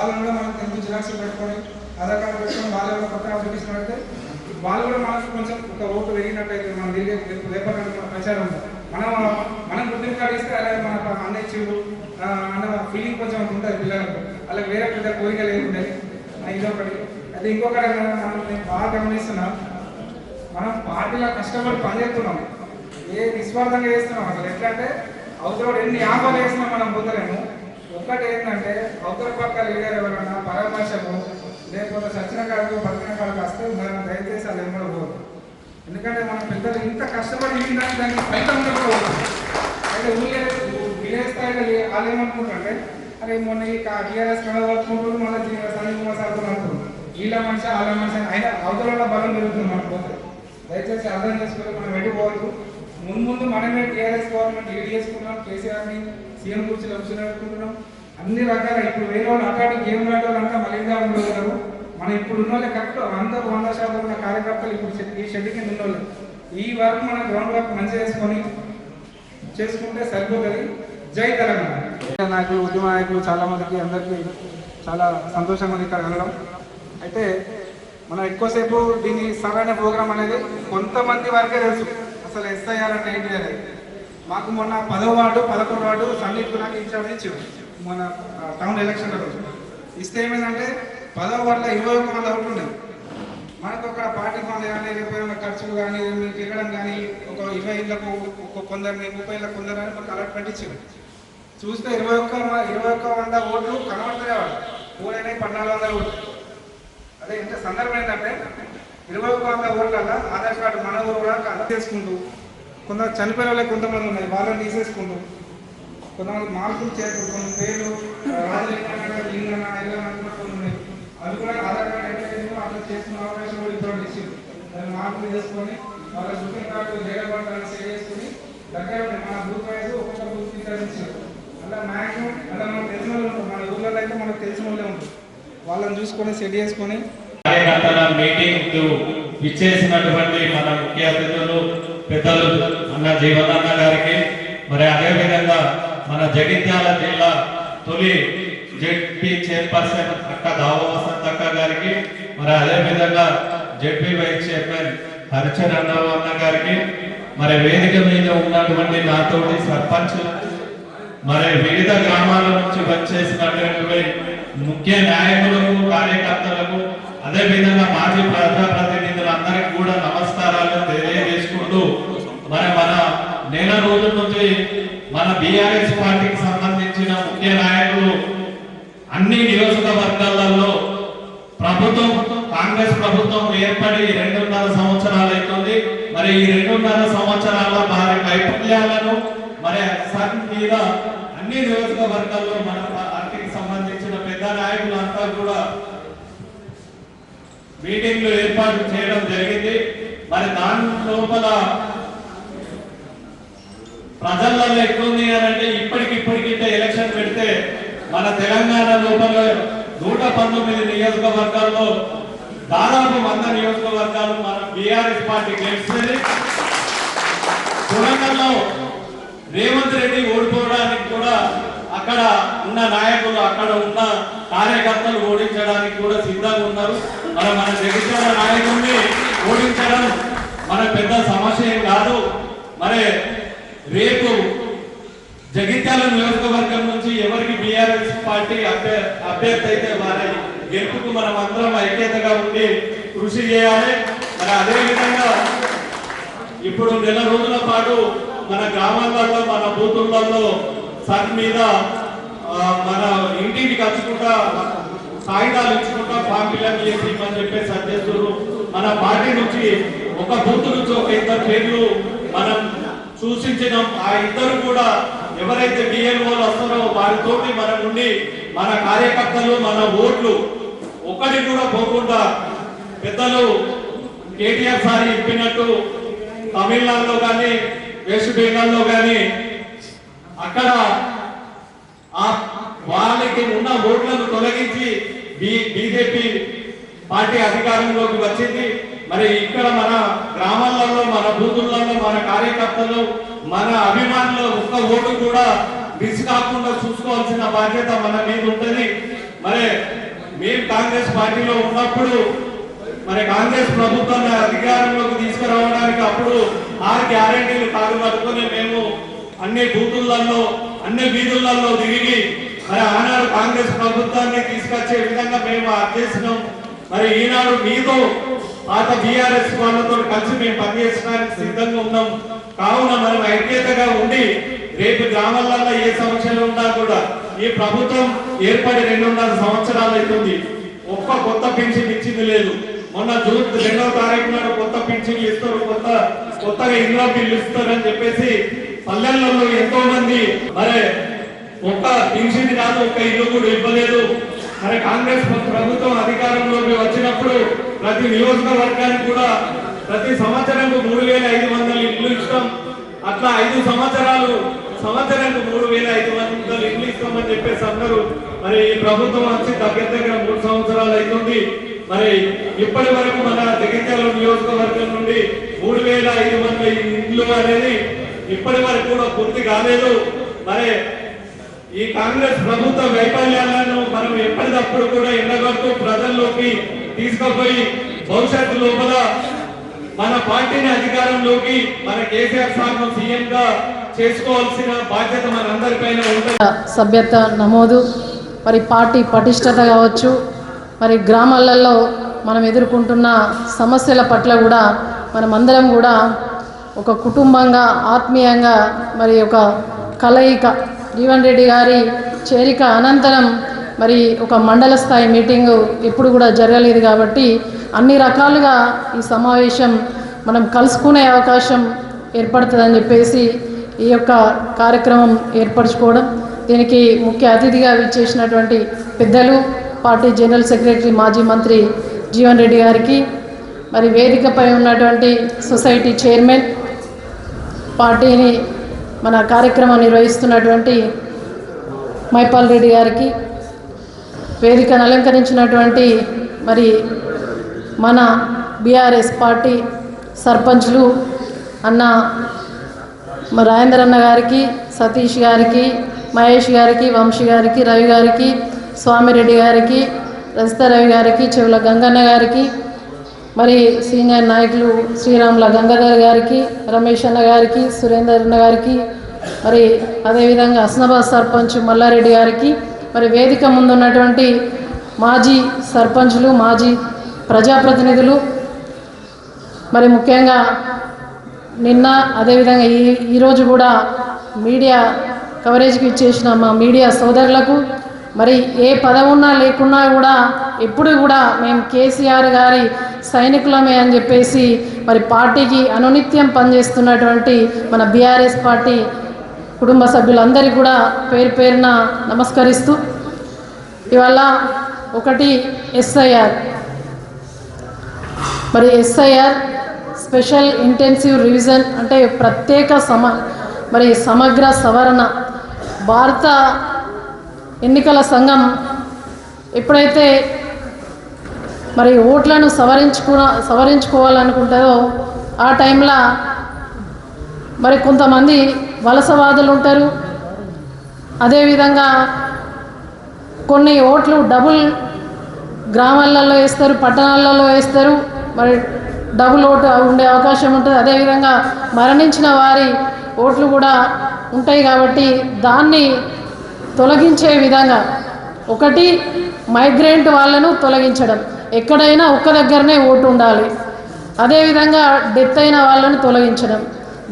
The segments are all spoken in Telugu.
వాళ్ళు కూడా మనకు 10 జిరాక్స్ పెట్టుకొని ఆధార్ కార్డు పెట్టుకొని వాళ్ళు ఏమైనా కొత్త అప్లికేషన్ పెడితే వాళ్ళు కూడా మనకు కొంచెం ఒక ఓటు పెరిగినట్టయితే మనం తిరిగే రేపటి మన ప్రచారం ఉంటుంది. మనం గుర్తింపు కార్డు ఇస్తే అలాగే మన అన్న ఇచ్చిండు అన్న ఫీలింగ్ కొంచెం ఉంటుంది పిల్లలకు. అలాగే వేరే పెద్ద కోరికలు ఏముంటాయి ఇదొకటి. అయితే ఇంకొకటి మనం నేను బాగా గమనిస్తున్నాం, మనం పార్టీలో కష్టపడి పనిచేస్తున్నాం, ఏ నిస్వార్థంగా చేస్తున్నాం. అసలు ఎట్లా అంటే అవసరం ఎన్ని ఆఫర్లు వేస్తున్నాం మనం పొందలేము. ఒక్కటి ఏంటంటే అవతల పక్క లీడర్ ఎవరైనా పరామర్శకు లేకపోతే సచిన కాలకు బతికిన కాలకు వస్తే మనం దయచేసి అది ఎమ్మడ పోదు. ఎందుకంటే మన పెద్దలు ఇంత కష్టపడి దానికి ఫలితం ఉండకపోదు. అయితే విలేజ్ స్థాయిలో వాళ్ళు ఏమనుకుంటారంటే అరే మొన్న ఈ టీఆర్ఎస్ కనబడుకుంటారు మళ్ళీ సంజయ్ కుమార్ సార్ అంటారు వీళ్ళ మనిషి వాళ్ళ మనిషి అయినా అవతల బలం పెరుగుతుంది మనకు పోతే. దయచేసి అర్థం చేసుకొని మనం వెళ్ళిపోవద్దు. ముందు మనమే టీఆర్ఎస్ గవర్నమెంట్ లీడ్ చేసుకున్నాం, కేసీఆర్ని సీఎం కూర్చొని కూర్చుంటున్నాం. అన్ని రకాల ఇప్పుడు వేరే వాళ్ళు అట్లాంటి గేమ్ లాంటి వాళ్ళు అంతా మలింగా ఉండగలరు. మనం ఇప్పుడు ఉన్న వాళ్ళే కరెక్ట్ అందరూ 100% ఉన్న కార్యకర్తలు ఇప్పుడు ఈ షెడ్ కింద ఉన్నోళ్ళు. ఈ వర్క్ మనం గ్రౌండ్ వర్క్ మంచిగా చేసుకుంటే సరిపోతుంది. జై తెలంగాణ. నాయకులు ఉద్యమ నాయకులు చాలా మందికి అందరికీ చాలా సంతోషంగా ఉంది ఇక్కడ వెళ్ళడం. అయితే మనం ఎక్కువసేపు దీన్ని సరైన ప్రోగ్రామ్ అనేది కొంతమంది వరకే తెలుసు అసలు ఎస్ఐఆర్ అంటే ఏంటి అనేది. మాకు మొన్న 10వ వార్డు 11వ వార్డు సందీప్ నాకు ఇన్ఛార్జ్ ఇచ్చారు మన టౌన్ ఎలక్షన్ రోజు. ఇస్తే ఏమైందంటే 10వ వార్డులో 21 మంది అవుట్ ఉండేది. మనకు ఒక పార్టీ ఫండ్ కానీ లేకపోతే ఖర్చులు కానీ తిరగడం కానీ ఒక 20 ఇళ్లకు కొందరిని 30 ఇళ్ళకు కొందరు అని మాకు అలాట్మెంట్ ఇచ్చింది. చూస్తే 21 ఓట్లు కనబడతాయి. ఊరైనా 1400 ఓట్లు. అదే ఇంత సందర్భం ఏంటంటే 21 ఓట్లలో ఆధార్ కార్డు మన ఊరు కూడా అలా చేసుకుంటూ కొందరు చనిపోయిన వాళ్ళకి కొంతమంది ఉన్నాయి వాళ్ళని తీసేసుకుంటూ కొంతమంది మార్పులు చేస్తూ కొన్ని పేర్లు రాజలింగన ఉన్నాయి. అవి కూడా ఆధార్ కార్డు ఎట్లా అట్లా చేసుకున్న అవకాశం కూడా ఇప్పుడు ఇచ్చింది. దాన్ని మార్పులు చేసుకొని వాళ్ళ బుకింగ్ కార్డు జగన్ సెట్ చేసుకుని దగ్గర మన బూత్ వైజ్ ఒక్కొక్క బూత్ తీసుకొచ్చారు. అలా మ్యాక్సిమం అలా మనకు తెలిసిన వాళ్ళు ఉంటారు. మన ఊళ్ళలో అయితే మనకు తెలిసిన వాళ్ళే ఉంటారు. వాళ్ళని చూసుకొని సెట్ చేసుకొని మీటింగ్ ఇచ్చేసినటువంటి మన ముఖ్య అతిథులు పెద్దలు అన్న జీవనన్న గారికి, మరి అదేవిధంగా మన జగిత్యాల జిల్లా తొలి జెడ్పీ చైర్పర్సన్ అక్క దావ వసంత్ అక్క గారికి, మరి అదేవిధంగా జెడ్పీ వైస్ చైర్మన్ హరిచంద్ర అన్న గారికి, మరి వేదిక మీద ఉన్నటువంటి నాతోటి సర్పంచ్, మరి వివిధ గ్రామాల నుంచి వచ్చేసినటువంటి ముఖ్య నాయకులకు కార్యకర్తలకు అదేవిధంగా మాజీ ప్రజాప్రతినిధులందరికీ కూడా నమస్కారాలు తెలియజేసుకుంటూ మన నెల రోజుల నుంచి మన బీఆర్ఎస్ పార్టీకి సంబంధించిన ముఖ్య నాయకులు అన్ని నియోజకవర్గాలలో ప్రభుత్వం కాంగ్రెస్ ప్రభుత్వం ఏర్పడి 2.5 సంవత్సరాలు అవుతుంది. మరి ఈ 2.5 సంవత్సరాల వారి వైఫల్యాలను మరి మీద అన్ని నియోజకవర్గాల్లో మన పార్టీకి సంబంధించిన పెద్ద నాయకులంతా కూడా మీటింగ్లు ఏర్పాటు చేయడం జరిగింది. మరి దాని లోపల ప్రజల్లో ఎట్లుంది అని అంటే ఇప్పటికింటే ఎలక్షన్ పెడితే మన తెలంగాణ లోపల 119 నియోజకవర్గాల్లో దాదాపు 100 నియోజకవర్గాలు మన బీఆర్ఎస్ పార్టీ గెలుస్తుంది. తెలంగాణలో రేవంత్ రెడ్డి ఓడిపోవడానికి కూడా అక్కడ ఉన్న నాయకులు అక్కడ ఉన్న కార్యకర్తలు ఓడించడానికి కూడా సిద్ధంగా ఉన్నారు. మన జగిత్యాల నాయకుల్ని ఓడించడం మన పెద్ద సమస్య ఏం కాదు. మరి రేపు జగిత్యాల నియోజకవర్గం నుంచి ఎవరికి బీఆర్ఎస్ పార్టీ అభ్యర్థి అయితే వారి గెలుపుకు మనం అందరం ఐక్యతగా ఉండి కృషి చేయాలి. మరి అదేవిధంగా ఇప్పుడు నెల రోజుల పాటు మన గ్రామాలలో మన బూతులలో సన్ మీద మన ఇంటికి ఖర్చుకుంటా కాగితాలు ఇచ్చుకుంటా ఫామ్ ఫిల్అప్ చేసి అని చెప్పేసి సర్దేస్తారు. మన పార్టీ నుంచి ఒక బూత్ నుంచి ఒక 2 పేర్లు మనం సూచించినాం. ఆ 2 కూడా ఎవరైతే బిఎల్ఓలు వస్తారో వారితోటి మనం ఉండి మన కార్యకర్తలు మన ఓట్లు ఒక్కటి కూడా పోకుండా పెద్దలు కేటీఆర్ సార్ చెప్పినట్టు తమిళనాడులో కానీ వెస్ట్ బెంగాల్లో కానీ అక్కడ వాళ్ళకి ఉన్న ఓట్లను తొలగించి బీజేపీ పార్టీ అధికారంలోకి వచ్చింది. మరి ఇక్కడ మన గ్రామాలలో మన బూతులలో మన కార్యకర్తలు మన అభిమానులు ఒక్క ఓటు కూడా మిస్ కాకుండా చూసుకోవాల్సిన బాధ్యత మన మీద ఉంటుంది. మరి మేము కాంగ్రెస్ పార్టీలో ఉన్నప్పుడు మరి కాంగ్రెస్ ప్రభుత్వాన్ని అధికారంలోకి తీసుకురావడానికి అప్పుడు 6 గ్యారెంటీలు కాదు పట్టుకొని మేము అన్ని బూతులలో అన్ని వీధులలో తిరిగి మరి ఆనాడు కాంగ్రెస్ ప్రభుత్వాన్ని తీసుకొచ్చే విధంగా మేము చేసినాం. మరి ఈనాడు మీతో పాత బీఆర్ఎస్ వాళ్ళతో కలిసి మేము పనిచేయడానికి సిద్ధంగా ఉన్నాం. కావున మనం ఐక్యతగా ఉండి రేపు గ్రామాలలో ఏ సమస్యలు ఉన్నా కూడా ఈ ప్రభుత్వం ఏర్పడి 2.5 సంవత్సరాలు అవుతుంది. ఒక్క కొత్త పెన్షన్ ఇచ్చింది లేదు. మొన్న జూన్ 2వ తారీఖు నాడు కొత్త పెన్షన్లు ఇస్తారు, కొత్తగా ఇంట్లో బిల్లు ఇస్తారు అని చెప్పేసి పల్లెలలో ఎంతో మంది మరి ఒక్క పెన్షన్ కాదు ఒక్క ఇల్లు కూడా ఇవ్వలేదు. మరి కాంగ్రెస్ ప్రభుత్వం అధికారంలోకి వచ్చినప్పుడు ప్రతి నియోజకవర్గానికి కూడా ప్రతి సంవత్సరానికి 3,500 ఇల్లు ఇస్తాం. అట్లా 5 సంవత్సరానికి 3,500 ఇల్లు ఇస్తామని చెప్పేసి అన్నారు. మరి ఈ ప్రభుత్వం వచ్చి దగ్గర 3 సంవత్సరాలు అవుతుంది. మరి ఇప్పటి వరకు మన జగిత్యాల నియోజకవర్గం నుండి 3,500 ఇల్లు అనేది ఇప్పటి వరకు కూడా పూర్తి కాలేదు. మరి ఈ కాంగ్రెస్ ప్రభుత్వ వైఫల్యాలను మనం ఎప్పటికప్పుడు కూడా ఎండగొడుతూ ప్రజల్లోకి తీసుకుపోయి భవిష్యత్తు లోపల మన పార్టీని అధికారంలోకి మన కేసీఆర్ సార్ సీఎం గా చేసుకోవాల్సిన బాధ్యత మనందరిపైన ఉంటుంది. సభ్యత నమోదు, మరి పార్టీ పటిష్టత కావచ్చు, మరి గ్రామాలలో మనం ఎదుర్కొంటున్న సమస్యల పట్ల కూడా మనం అందరం కూడా ఒక కుటుంబంగా ఆత్మీయంగా మరి ఒక కలయిక జీవన్ రెడ్డి గారి చేరిక అనంతరం మరి ఒక మండల స్థాయి మీటింగు ఎప్పుడు కూడా జరగలేదు కాబట్టి అన్ని రకాలుగా ఈ సమావేశం మనం కలుసుకునే అవకాశం ఏర్పడుతుందని చెప్పేసి ఈ యొక్క కార్యక్రమం ఏర్పరచుకోవడం, దీనికి ముఖ్య అతిథిగా విచ్చేసినటువంటి పెద్దలు పార్టీ జనరల్ సెక్రటరీ మాజీ మంత్రి జీవన్ రెడ్డి గారికి, మరి వేదికపై ఉన్నటువంటి సొసైటీ చైర్మన్, పార్టీని మన కార్యక్రమం నిర్వహిస్తున్నటువంటి మైపాల్ రెడ్డి గారికి, వేదికను అలంకరించినటువంటి మరి మన బీఆర్ఎస్ పార్టీ సర్పంచ్లు అన్న రాజేందర్ అన్న గారికి, సతీష్ గారికి, మహేష్ గారికి, వంశీ గారికి, రవి గారికి, స్వామిరెడ్డి గారికి, రజిత రవి గారికి, చెవుల గంగన్న గారికి, మరి సీనియర్ నాయకులు శ్రీరాముల గంగాధర్ గారికి, రమేష్ అన్న గారికి, సురేందర్ అన్న గారికి, మరి అదేవిధంగా హస్నాబాద్ సర్పంచ్ మల్లారెడ్డి గారికి, మరి వేదిక ముందున్నటువంటి మాజీ సర్పంచ్లు, మాజీ ప్రజాప్రతినిధులు, మరి ముఖ్యంగా నిన్న అదేవిధంగా ఈరోజు కూడా మీడియా కవరేజ్కి ఇచ్చేసిన మా మీడియా సోదరులకు, మరి ఏ పదవున్నా లేకున్నా కూడా ఎప్పుడు కూడా మేము కేసీఆర్ గారి సైనికులమే అని చెప్పేసి మరి పార్టీకి అనునిత్యం పనిచేస్తున్నటువంటి మన బీఆర్ఎస్ పార్టీ కుటుంబ సభ్యులందరికీ కూడా పేరు పేరున నమస్కరిస్తూ, ఇవాళ ఒకటి ఎస్ఐఆర్, మరి ఎస్ఐఆర్ స్పెషల్ ఇంటెన్సివ్ రివిజన్ అంటే ప్రత్యేక మరి సమగ్ర సవరణ. భారత ఎన్నికల సంఘం ఎప్పుడైతే మరి ఓట్లను సవరించుకోవాలనుకుంటుందో ఆ టైంలో మరి కొంతమంది వలసవాదులు ఉంటారు, అదేవిధంగా కొన్ని ఓట్లు డబుల్ గ్రామాలలో వేస్తారు, పట్టణాలలో వేస్తారు, మరి డబుల్ ఓటు ఉండే అవకాశం ఉంటుంది. అదేవిధంగా మరణించిన వారి ఓట్లు కూడా ఉంటాయి కాబట్టి దాన్ని తొలగించే విధంగా ఒకటి మైగ్రెంట్ వాళ్ళను తొలగించడం, ఎక్కడైనా ఒక్క దగ్గరనే ఓటు ఉండాలి. అదేవిధంగా డెత్ అయిన వాళ్ళను తొలగించడం.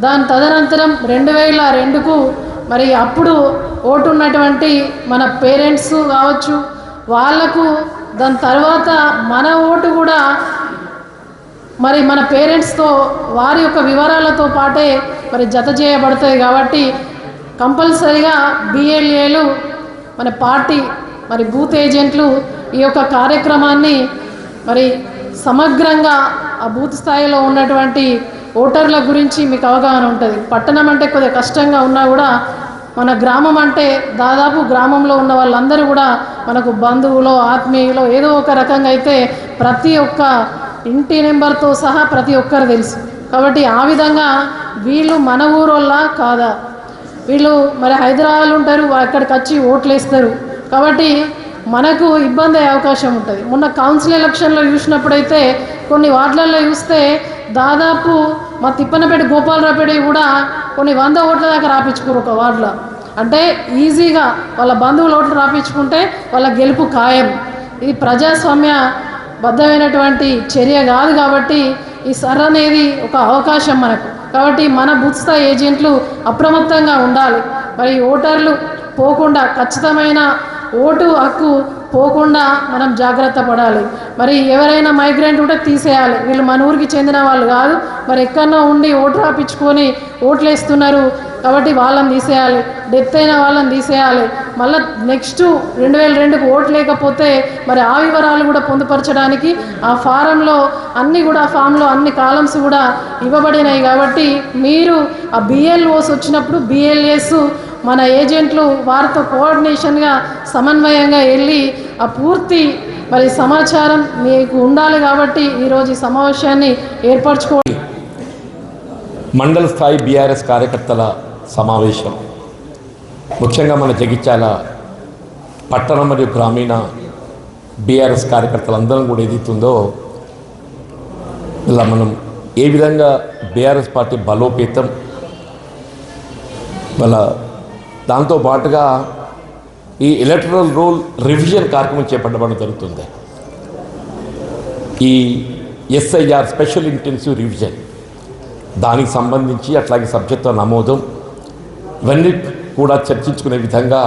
దాని తదనంతరం 2002కు మరి అప్పుడు ఓటు ఉన్నటువంటి మన పేరెంట్స్ కావచ్చు వాళ్లకు, దాని తర్వాత మన ఓటు కూడా మరి మన పేరెంట్స్తో వారి యొక్క వివరాలతో పాటే మరి జత చేయబడతాయి కాబట్టి కంపల్సరీగా బిఎల్ఏలు మన పార్టీ మరి బూత్ ఏజెంట్లు ఈ యొక్క కార్యక్రమాన్ని మరి సమగ్రంగా ఆ బూత్ స్థాయిలో ఉన్నటువంటి ఓటర్ల గురించి మీకు అవగాహన ఉంటుంది. పట్టణం అంటే కొద్దిగా కష్టంగా ఉన్నా కూడా మన గ్రామం అంటే దాదాపు గ్రామంలో ఉన్న వాళ్ళందరూ కూడా మనకు బంధువులో ఆత్మీయులో ఏదో ఒక రకంగా అయితే ప్రతి ఒక్క ఇంటి నెంబర్తో సహా ప్రతి ఒక్కరు తెలుసు. కాబట్టి ఆ విధంగా వీళ్ళు మన ఊరోళ్ళ కాదా, వీళ్ళు మరి హైదరాబాద్లో ఉంటారు, అక్కడికి వచ్చి ఓట్లు వేస్తారు. కాబట్టి మనకు ఇబ్బంది అయ్యే అవకాశం ఉంటుంది. మొన్న కౌన్సిల్ ఎలక్షన్లో చూసినప్పుడైతే కొన్ని వార్డులలో చూస్తే దాదాపు మా తిప్పనపేట గోపాలరావుపేట కూడా కొన్ని 100 ఓట్ల దాకా రాపించుకోరు ఒక వార్డులో. అంటే ఈజీగా వాళ్ళ బంధువులు ఓట్లు రాపించుకుంటే వాళ్ళ గెలుపు ఖాయం. ఇది ప్రజాస్వామ్య బద్ధమైనటువంటి చర్య కాదు. కాబట్టి ఈ సర్ అనేది ఒక అవకాశం మనకు. కాబట్టి మన బూత్ స్థాయి ఏజెంట్లు అప్రమత్తంగా ఉండాలి. మరి ఓటర్లు పోకుండా, ఖచ్చితమైన ఓటు హక్కు పోకుండా మనం జాగ్రత్త పడాలి. మరి ఎవరైనా మైగ్రెంట్ ఉంటే తీసేయాలి. వీళ్ళు మన ఊరికి చెందిన వాళ్ళు కాదు, మరి ఎక్కడో ఉండి ఓటు రాపించుకొని ఓట్లు వేస్తున్నారు కాబట్టి వాళ్ళని తీసేయాలి. డెత్ అయిన వాళ్ళని తీసేయాలి. మళ్ళీ నెక్స్ట్ 2002కు ఓటు లేకపోతే మరి ఆ వివరాలు కూడా పొందుపరచడానికి ఆ ఫారంలో అన్నీ కూడా, ఫామ్లో అన్ని కాలమ్స్ కూడా ఇవ్వబడినాయి. కాబట్టి మీరు ఆ బిఎల్ఓస్ వచ్చినప్పుడు బిఎల్ఏస్ మన ఏజెంట్లు వారితో కోఆర్డినేషన్గా సమన్వయంగా వెళ్ళి ఆ పూర్తి మరి సమాచారం మీకు ఉండాలి. కాబట్టి ఈరోజు ఈ సమావేశాన్ని ఏర్పరచుకోవడం. మండల స్థాయి బీఆర్ఎస్ కార్యకర్తల సమావేశం ముఖ్యంగా మన జగిత్యాల పట్టణ మరియు గ్రామీణ బీఆర్ఎస్ కార్యకర్తలందరం కూడా ఏదైతుందో ఇలా మనం ఏ విధంగా బీఆర్ఎస్ పార్టీ బలోపేతం వాళ్ళ దాంతో పాటుగా ఈ ఎలక్టరల్ రోల్ రివిజన్ కార్యక్రమం చేపట్టబడడం జరుగుతుంది. ఈ ఎస్ఐఆర్ స్పెషల్ ఇంటెన్సివ్ రివిజన్ దానికి సంబంధించి అట్లాగే సబ్జెక్టు నమోదం ఇవన్నీ కూడా చర్చించుకునే విధంగా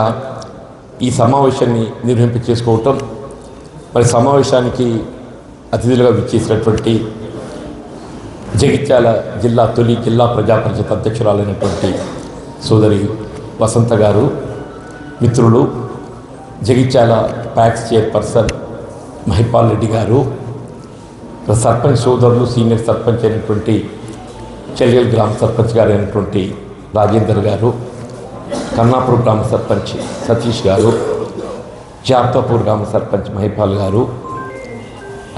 ఈ సమావేశాన్ని నిర్వహింపచేసుకోవటం. మరి సమావేశానికి అతిథులుగా విచ్చేసినటువంటి జగిత్యాల జిల్లా తొలి జిల్లా ప్రజా పరిషత్ అధ్యక్షురాలైనటువంటి సోదరి వసంత గారు, మిత్రులు జగిత్యాల ప్యాక్స్ చైర్పర్సన్ మహిపాల్ రెడ్డి గారు, సర్పంచ్ సోదరులు సీనియర్ సర్పంచ్ అయినటువంటి చెల్లెల్ గ్రామ సర్పంచ్ గారు అయినటువంటి రాజేందర్ గారు, కన్నాపూర్ గ్రామ సర్పంచ్ సతీష్ గారు, జాప్తాపూర్ గ్రామ సర్పంచ్ మహిపాల్ గారు,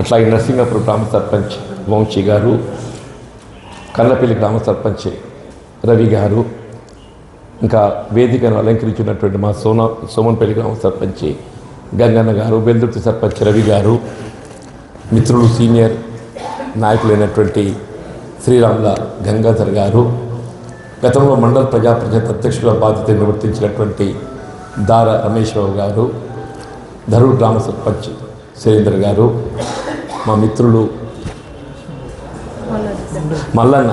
అట్లాగే నరసింగపూర్ గ్రామ సర్పంచ్ వంశీ గారు, కల్లపల్లి గ్రామ సర్పంచ్ రవి గారు, ఇంకా వేదికను అలంకరించినటువంటి మా సోమన్పల్లి గ్రామ సర్పంచ్ గంగన్న గారు, బెల్దుర్తి సర్పంచ్ రవి గారు, మిత్రులు సీనియర్ నాయకులైనటువంటి శ్రీరాముల గంగాధర్ గారు, గతంలో మండల ప్రజా పరిషత్ అధ్యక్షుల బాధ్యత నిర్వర్తించినటువంటి దార రమేష్ బాబు గారు, ధరూర్ గ్రామ సర్పంచ్ సురేందర్ గారు, మా మిత్రులు మల్లన్న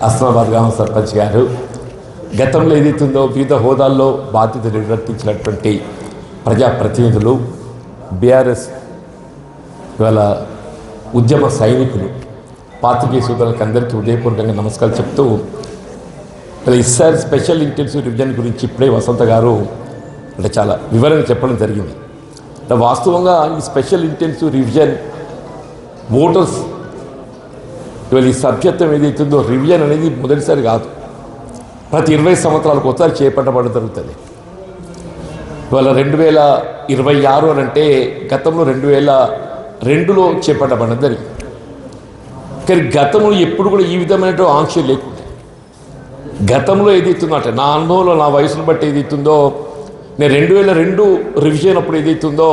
అస్మాబాద్ గ్రామ సర్పంచ్ గారు, గతంలో ఏదైతుందో వివిధ హోదాల్లో బాధ్యత నిర్వర్తించినటువంటి ప్రజాప్రతినిధులు, బీఆర్ఎస్ ఇవాళ ఉద్యమ సైనికులు, పాత్రికేయ సోదరులకు అందరికీ ఉదయపూర్వకంగా నమస్కారాలు చెప్తూ ఎస్ఆర్ స్పెషల్ ఇంటెన్సివ్ రివిజన్ గురించి ఇప్పుడే వసంత గారు అంటే చాలా వివరంగా చెప్పడం జరిగింది. వాస్తవంగా ఈ స్పెషల్ ఇంటెన్సివ్ రివిజన్ ఓటర్స్ ఇవాళ ఈ సభ్యత్వం ఏదైతుందో రివిజన్ అనేది మొదటిసారి కాదు, ప్రతి 20 సంవత్సరాలకు ఒకసారి చేపట్టబడడం జరుగుతుంది. ఇవాళ 2026 అని అంటే గతంలో 2002లో చేపట్టబడడం జరిగింది. కానీ గతంలో ఎప్పుడు కూడా ఈ విధమైన ఆంక్షలు లేకుండా గతంలో ఏదైతుందో అంటే నా అనుభవంలో నా వయసును బట్టి ఏదైతుందో నేను 2002 రివిజన్ అప్పుడు ఏదైతుందో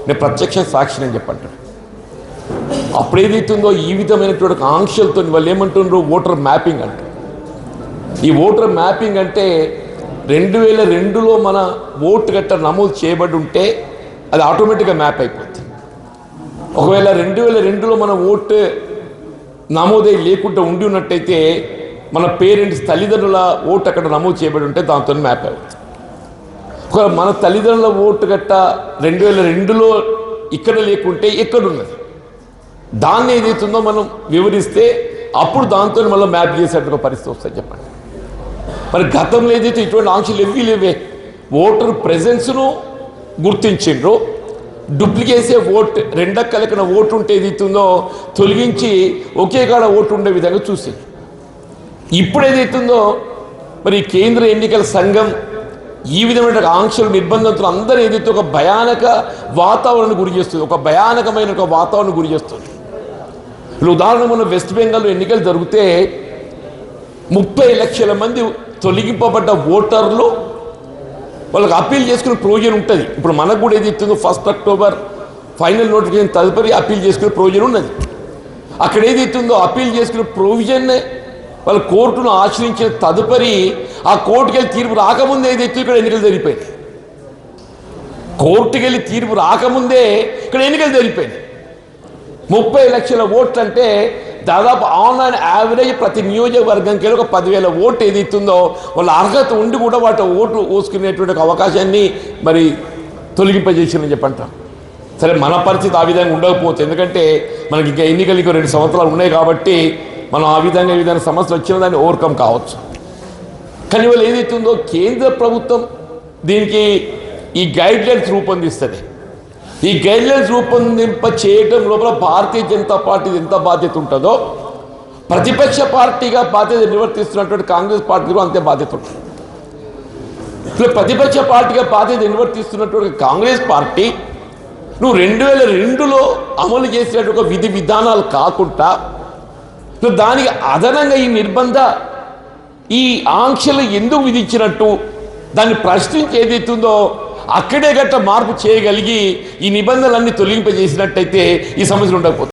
నేను ప్రత్యక్ష సాక్షిని అని చెప్పంటాను. అప్పుడు ఏదైతుందో ఈ విధమైనటువంటి ఆంక్షలతో వాళ్ళు ఏమంటున్నారు ఓటర్ మ్యాపింగ్ అంటారు. ఈ ఓటర్ మ్యాపింగ్ అంటే 2002లో మన ఓటు గట్ట నమోదు చేయబడి ఉంటే అది ఆటోమేటిక్గా మ్యాప్ అయిపోతుంది. ఒకవేళ 2002లో మన ఓటు నమోదే లేకుండా ఉండి ఉన్నట్టయితే మన పేరెంట్స్ తల్లిదండ్రుల ఓటు అక్కడ నమోదు చేయబడి ఉంటే దాంతో మ్యాప్ అవుతుంది. ఒకవేళ మన తల్లిదండ్రుల ఓటు గట్ట 2002లో ఇక్కడ లేకుంటే ఎక్కడున్నది దాన్ని ఏదైతుందో మనం వివరిస్తే అప్పుడు దాంతో మళ్ళీ మ్యాప్ చేసేట్టుగా పరిస్థితి వస్తుంది. చెప్పండి మరి గతంలో ఏదైతే ఇటువంటి ఆంక్షలు లేవే ఓటర్ ప్రెజెన్స్ను గుర్తించిండ్రు, డూప్లికేసే ఓట్ రెండక్కలకిన ఓటు ఉంటే ఏదైతుందో తొలగించి ఒకే కాడ ఓటు ఉండే విధంగా చూసింది. ఇప్పుడు ఏదైతుందో మరి కేంద్ర ఎన్నికల సంఘం ఈ విధమైన ఆంక్షలు నిర్బంధంతో అందరూ ఏదైతే ఒక భయానక వాతావరణం గురి చేస్తుంది, ఒక భయానకమైన ఒక వాతావరణం గురి చేస్తుంది. ఇప్పుడు ఉదాహరణ మన వెస్ట్ బెంగాల్లో ఎన్నికలు జరిగితే 30 లక్షల మంది తొలగింపబడ్డ ఓటర్లు వాళ్ళకి అప్పీల్ చేసుకునే ప్రొవిజన్ ఉంటుంది. ఇప్పుడు మనకు కూడా ఏది ఇస్తుందో 1 అక్టోబర్ ఫైనల్ నోటిఫికేషన్ తదుపరి అప్పీల్ చేసుకునే ప్రొవిజన్ ఉన్నది. అక్కడ ఏది ఇస్తుందో అప్పీల్ చేసుకునే ప్రొవిజన్నే వాళ్ళు కోర్టును ఆశ్రయించిన తదుపరి ఆ కోర్టుకి వెళ్ళి తీర్పు రాకముందే ఏదైతే ఇక్కడ ఎన్నికలు జరిగిపోయింది. కోర్టుకి వెళ్ళి తీర్పు రాకముందే ఇక్కడ ఎన్నికలు జరిగిపోయింది. 30 లక్షల ఓట్లు అంటే దాదాపు ఆన్లైన్ యావరేజ్ ప్రతి నియోజకవర్గంకి ఒక 10,000 ఓటు ఏది ఇస్తుందో వాళ్ళ అర్హత ఉండి కూడా వాటి ఓటు వేసుకునేటువంటి అవకాశాన్ని మరి తొలగింపజేసిందని చెప్పంటాం. సరే, మన పరిస్థితి ఆ విధంగా ఉండకపోవచ్చు, ఎందుకంటే మనకి ఇంకా ఎన్నికలు ఇంకో 2 సంవత్సరాలు ఉన్నాయి కాబట్టి మనం ఆ విధంగా ఏదైనా సమస్యలు వచ్చిన దాన్ని ఓవర్కమ్ కావచ్చు. కానీ వాళ్ళు ఏదైతుందో కేంద్ర ప్రభుత్వం దీనికి ఈ గైడ్లైన్స్ రూపొందిస్తుంది. ఈ గైడ్లైన్స్ రూపొందింప చేయడం లోపల భారతీయ జనతా పార్టీ ఎంత బాధ్యత ఉంటుందో ప్రతిపక్ష పార్టీగా బాధ్యత నిర్వర్తిస్తున్నటువంటి కాంగ్రెస్ పార్టీలో అంతే బాధ్యత ఉంటుంది. ఇప్పుడు ప్రతిపక్ష పార్టీగా బాధ్యత నిర్వర్తిస్తున్నటువంటి కాంగ్రెస్ పార్టీ నువ్వు 2002లో అమలు చేసేటువంటి విధి విధానాలు కాకుండా నువ్వు దానికి అదనంగా ఈ నిర్బంధ ఈ ఆంక్షలు ఎందుకు విధించినట్టు దాన్ని ప్రశ్నించి ఏదైతుందో అక్కడే గట్ట మార్పు చేయగలిగి ఈ నిబంధనలన్నీ తొలగింపజేసినట్టయితే ఈ సమస్యలు ఉండకపోతుంది.